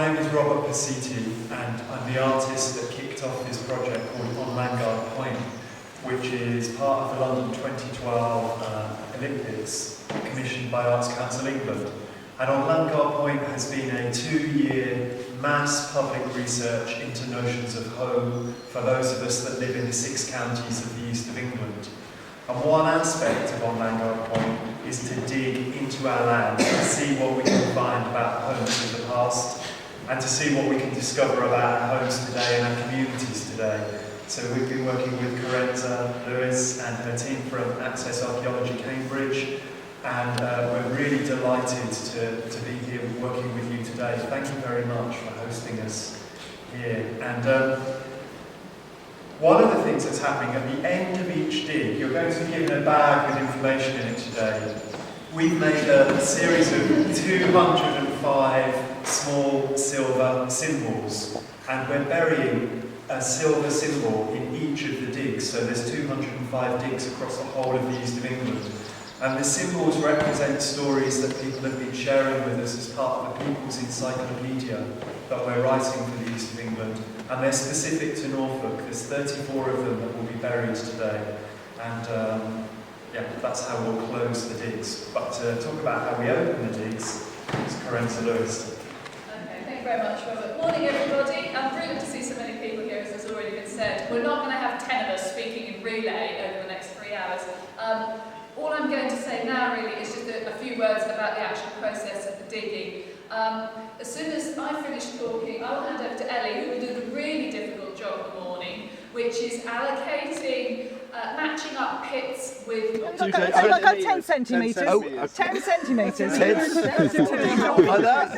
My name is Robert Pasiti, and I'm the artist that kicked off this project called On Landguard Point, which is part of the London 2012 Olympics, commissioned by Arts Council England. And On Landguard Point has been a 2-year mass public research into notions of home for those of us that live in the 6 counties of the east of England. And one aspect of On Landguard Point is to dig into our land and see what we can find about homes of the past, and to see what we can discover about our homes today and our communities today. So we've been working with Carenza Lewis and her team from Access Archaeology Cambridge, and we're really delighted to be here working with you today. Thank you very much for hosting us here. And one of the things that's happening at the end of each dig, you're going to be given a bag with information in it today. We've made a series of 205 small silver symbols, and we're burying a silver symbol in each of the digs. So there's 205 digs across the whole of the east of England. And the symbols represent stories that people have been sharing with us as part of the People's Encyclopedia that we're writing for the east of England. And they're specific to Norfolk. There's 34 of them that will be buried today. And yeah, that's how we'll close the digs. But to talk about how we open the digs is Carenza Lewis. Okay, thank you very much, Robert. Morning, everybody. I'm brilliant to see so many people here, as has already been said. We're not going to have 10 of us speaking in relay over the next 3 hours. All I'm going to say now really is just a few words about the actual process of the digging. As soon as I finish talking, I will hand over to Ellie, who will do the really difficult job of the morning, which is allocating, matching up pits with... I've got 10 centimetres. 10 centimetres. 10 centimetres. Like that?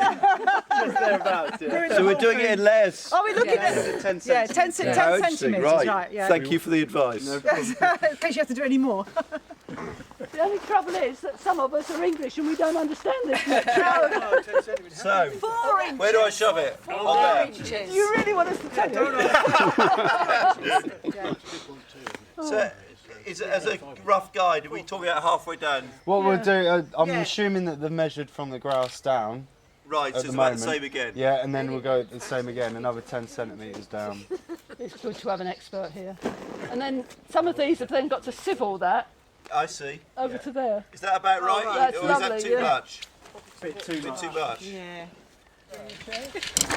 Just thereabouts, yeah. So we're doing it in layers. Are we looking at 10 centimetres? Yeah, 10 centimetres, right. Yeah. Thank you for the advice. In case you have to do any more. The only trouble is that some of us are English and we don't understand this. So, where do I shove it? On there. Do you really want us to tell you? So, as a rough guide, are we talking about halfway down? What we'll do, I'm assuming that they've measured from the grass down. Right, so it's about the same again. Yeah, and then we'll go the same again, another 10 centimetres down. It's good to have an expert here. And then some of these have then got to sieve all that. I see. Over to there. Is that about right? That's or lovely, is that too much? Bit too much. Yeah.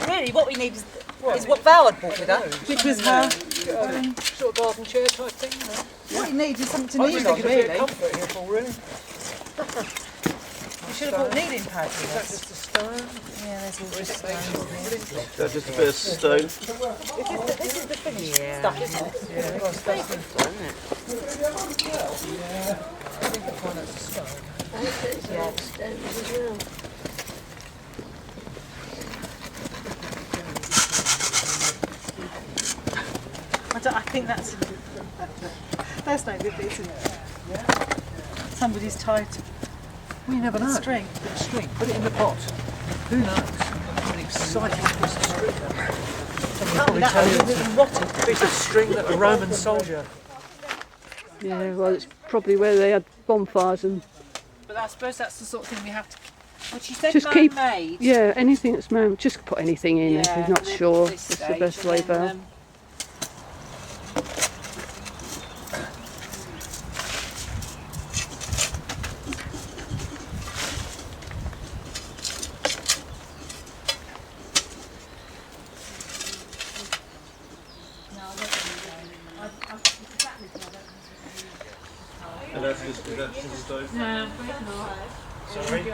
Really, what we need is what Val had brought with her, which was her sort of garden chair type thing. What you need is something to knead on, really. Comfort here for really. You should have brought kneading pads with us. Just a stone. Yeah, there's all just stones. Is that just a bit of stone? This is the finished stuff, isn't it? Yeah, well, that's the stone, isn't it? Yeah. I think you'll find that's a stone. I think that's no good, isn't it? Somebody's tied. Well, you never know. String. Bit of string. Put it in the pot. Who knows? An exciting piece of string. Someone will probably tell you it's a rotten piece of string that a Roman soldier. Yeah, well, it's probably where they had bonfires and... But I suppose that's the sort of thing we have to... Well, she said just keep, man-made. yeah, anything that's man, just put anything in if you're not sure. It's It's the best way, Val. And that's just a stone? No, Sorry? No,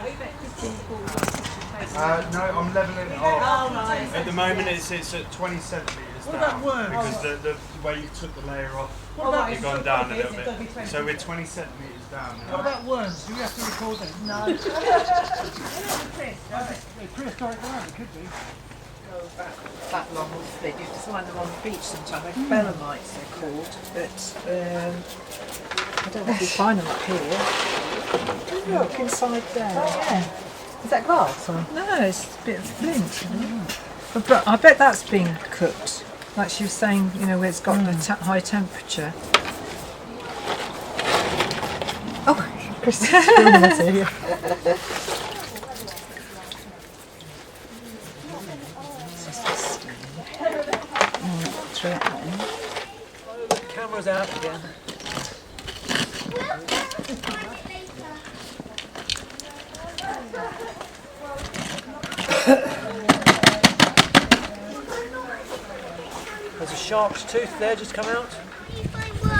I'm levelling it off. At the moment it's at 20 centimetres down. Because the way you took the layer off, you've gone down a little bit. So we're 20 centimetres down now. What about worms? Do we have to record them? No. Prehistoric worm, it could be. that long, they used to find them on the beach sometimes, like Belamites they're called, but I don't know if we find them up here. Look inside there. Oh, yeah. Is that glass? Or? No, it's a bit of flint. But I bet that's been cooked. Like she was saying, you know, where it's got the high temperature. Oh, Kristen's filming us here. Through it then. Oh, the camera's out again. There's a shark's tooth there just come out. Whoa.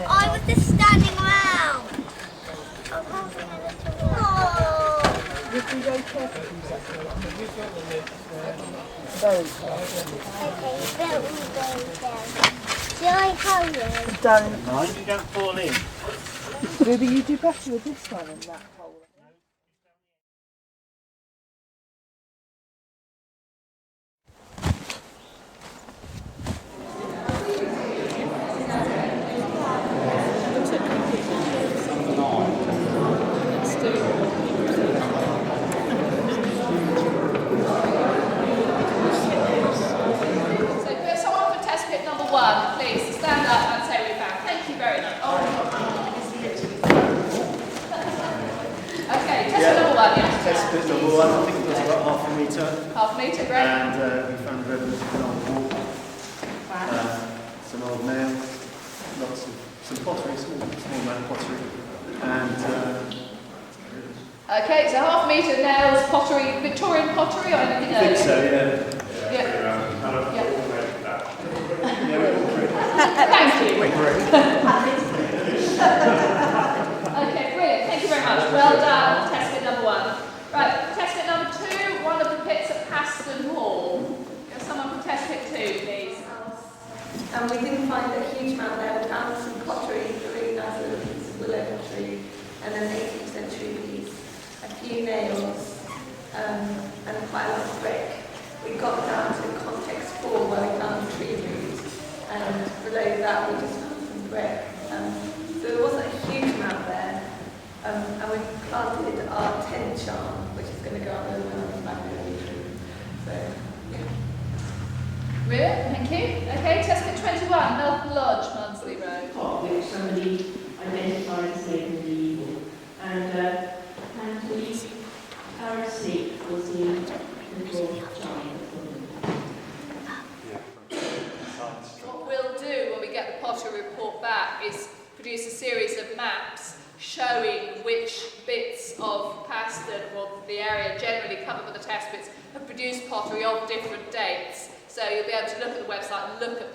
I was just standing around. I'm having a little whoa. You can go careful. Okay, very careful. Shall I hold it? Don't. Mind you don't fall in. Ruby, you do better with this one than that hole. So could someone for test pit number 1, please, stand up and say we found. Thank you very much. Okay, test pit number 1, yes. Test pit number 1, I think it was about half a metre. Half a metre, great. And we found evidence of an old wall, some old nails, lots of some pottery, small amount of pottery. And Okay, so half a metre nails, pottery, Victorian pottery or anything I think else? so, yeah. Yeah. Yeah. Thank you. Okay, brilliant. Thank you very much. Well done. Test pit number 1. Right, test pit number 2, one of the pits at Paston Hall. Can someone from test pit 2, please? And we didn't find a huge amount there. We found some pottery, a really nice little piece of willow pottery, and an 18th century piece, a few nails, and quite a lot of brick. We got down to context 4 where we found tree roots, and below that we just found some brick. So there wasn't a huge amount there. And we planted our 10 charm, which is going to go on the back of the room. So, yeah. Brilliant, thank you. Okay, test pit 21, Melton Lodge, Munsley Road. Pot which somebody identified as being medieval, and we heresy was the little giant. What we'll do when we get the pottery report back is produce a series of maps showing which bits of Paston, or the area generally covered with the test pits, have produced pottery of different dates. So you'll be able to look at the website and look at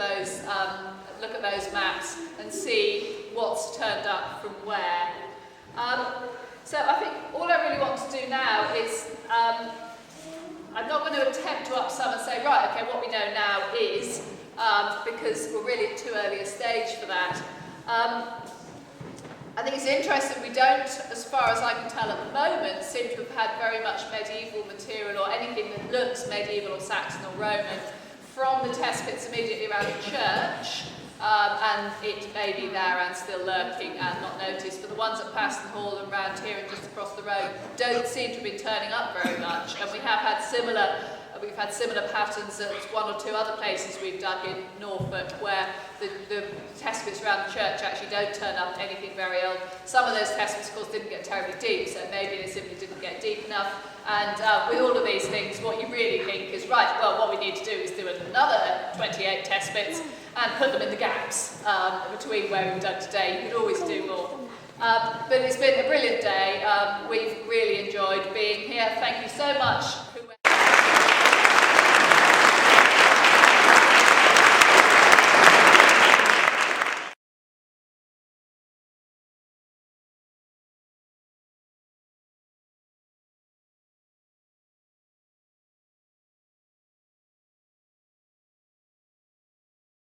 those maps and see what's turned up from where. So I think all I really want to do now is, I'm not going to attempt to upsum and say, right, okay, what we know now is, because we're really at too early a stage for that. I think it's interesting we don't, as far as I can tell at the moment, seem to have had very much medieval material or anything that looks medieval or Saxon or Roman from the test pits immediately around the church, and it may be there and still lurking and not noticed, but the ones at Paston Hall and round here and just across the road don't seem to have been turning up very much, and we have had similar patterns at 1 or 2 other places we've dug in Norfolk where the test pits around the church actually don't turn up anything very old. Some of those test pits, of course, didn't get terribly deep, so maybe they simply didn't get deep enough. And with all of these things, what you really think is, right, well, what we need to do is do another 28 test pits and put them in the gaps between where we've dug today. You could always do more. But it's been a brilliant day. We've really enjoyed being here. Thank you so much